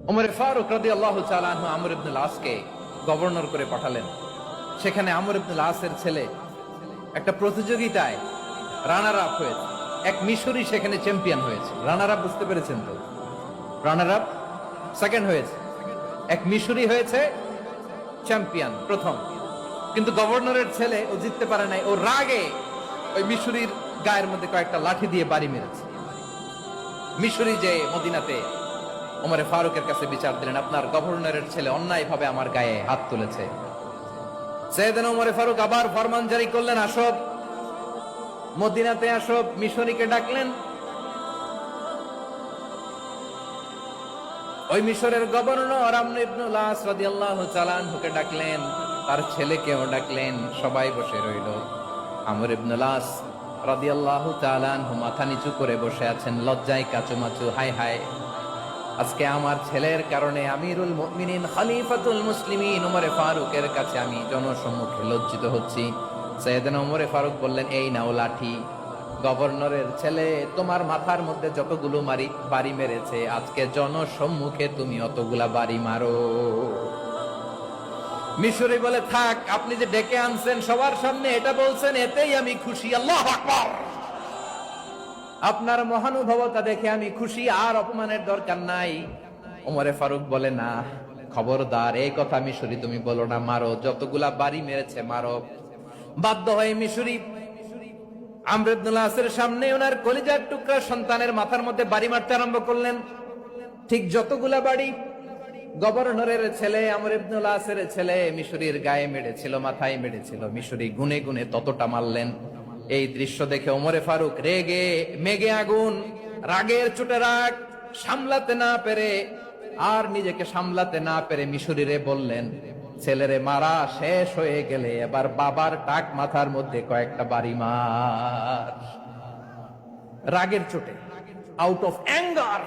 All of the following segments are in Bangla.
ওমর ফারুক রাদিয়াল্লাহু তাআলা আনহু আমর ইবনে আল-আসকে গভর্নর করে পাঠালেন। সেখানে আমর ইবনে আল-আসের ছেলে একটা প্রতিযোগিতায় রানার আপ হয়েছে। এক মিশরি সেখানে চ্যাম্পিয়ন হয়েছে। রানার আপ বুঝতে পেরেছেন তো? রানার আপ সেকেন্ড হয়েছে, এক মিশরি হয়েছে চ্যাম্পিয়ন প্রথম। কিন্তু গভর্নরের ছেলে ও জিততে পারে নাই। ও রাগে ওই মিশরির গায়ের মধ্যে কয়েকটা লাঠি দিয়ে বাড়ি মেরেছে। মিশরি যে মদিনাতে ওমরে ফারুকের কাছে বিচার দিলেন, আপনার গভর্নরের ছেলে অন্যায়ভাবে আমার গায়ে হাত তুলেছে। সাইয়েদনা ওমরে ফারুক আবার ফরমান জারি করলেন, আসো মদিনাতে আসো। মিশরীকে ডাকলেন। ওই মিশরের গভর্নর আমর ইবনে আল-আস রাদিয়াল্লাহু তাআলা আনহুকে ডাকলেন, তার ছেলেকেও ডাকলেন। সবাই বসে রইল। আমর ইবনে আল-আস রাদিয়াল্লাহু তাআলা আনহু মাথা নিচু করে বসে আছেন, লজ্জায় কাচুমাচু। হায় হায়, আজকে আমার ছেলের কারণে আমিরুল মুমিনিন খলিফাতুল মুসলিমিন ওমরে ফারুকের কাছে আমি জনসম্মুখে লজ্জিত হচ্ছি। সাইয়েদনা ওমরে ফারুক বললেন, এই নাও লাঠি। গভর্নরের ছেলে তোমার মাথার মধ্যে যতগুলো বাড়ি মেরেছে, আজকে জনসম্মুখে তুমি অতগুলা বাড়ি মারো। মিশরি বলে, থাক, আপনি যে ডেকে আনছেন সবার সামনে এটা বলছেন, এতেই আমি খুশি। আল্লাহু আকবার। আপনার মহানুভবতা দেখে আমি খুশি, আর অপমানের দরকার নাই। ওমরে ফারুক বলে, না, খবরদার, এই কথা মিশরি তুমি বলো না, মারো, যতগুলা বাড়ি মেরেছে মারো। বাধ্য হয়ে মিশরি আমর ইবনে আল-আসের সামনে ওনার কলিজার টুকরা সন্তানের মাথার মধ্যে বাড়ি মারতে আরম্ভ করলেন। ঠিক যতগুলা বাড়ি গভর্নরের ছেলে আমর ইবনে আল-আসের ছেলে মিশরির গায়ে মেরেছিল, মাথায় মেরেছিল, মিশরি গুনে গুনে ততটা মারলেন। এই দৃশ্য দেখে ওমরে ফারুক রেগে মেগে আগুন, রাগের চোটে রাগ সামলাতে না পেরে, আর নিজেকে সামলাতে না পেরে মিশরিরে বললেন, ছেলেরে মারা শেষ হয়ে গেলে এবার বাবার টাক মাথার মধ্যে কয়েকটা বাড়ি মার। রাগের চোটে, আউট অফ অ্যাঙ্গার,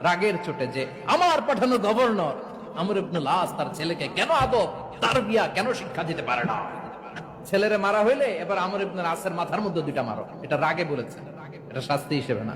রাগের চোটে, যে আমার পাঠানো গভর্নর আমর ইবনে আল-আস তার ছেলেকে কেন আদব তারবিয়া কেন শিক্ষা দিতে পারে না। ছেলেরে মারা হইলে এবার আমর ইবনে আল-আসের মাথার মধ্যে দুইটা মারো। এটা রাগে বলেছে, এটা শাস্তি হিসেবে না।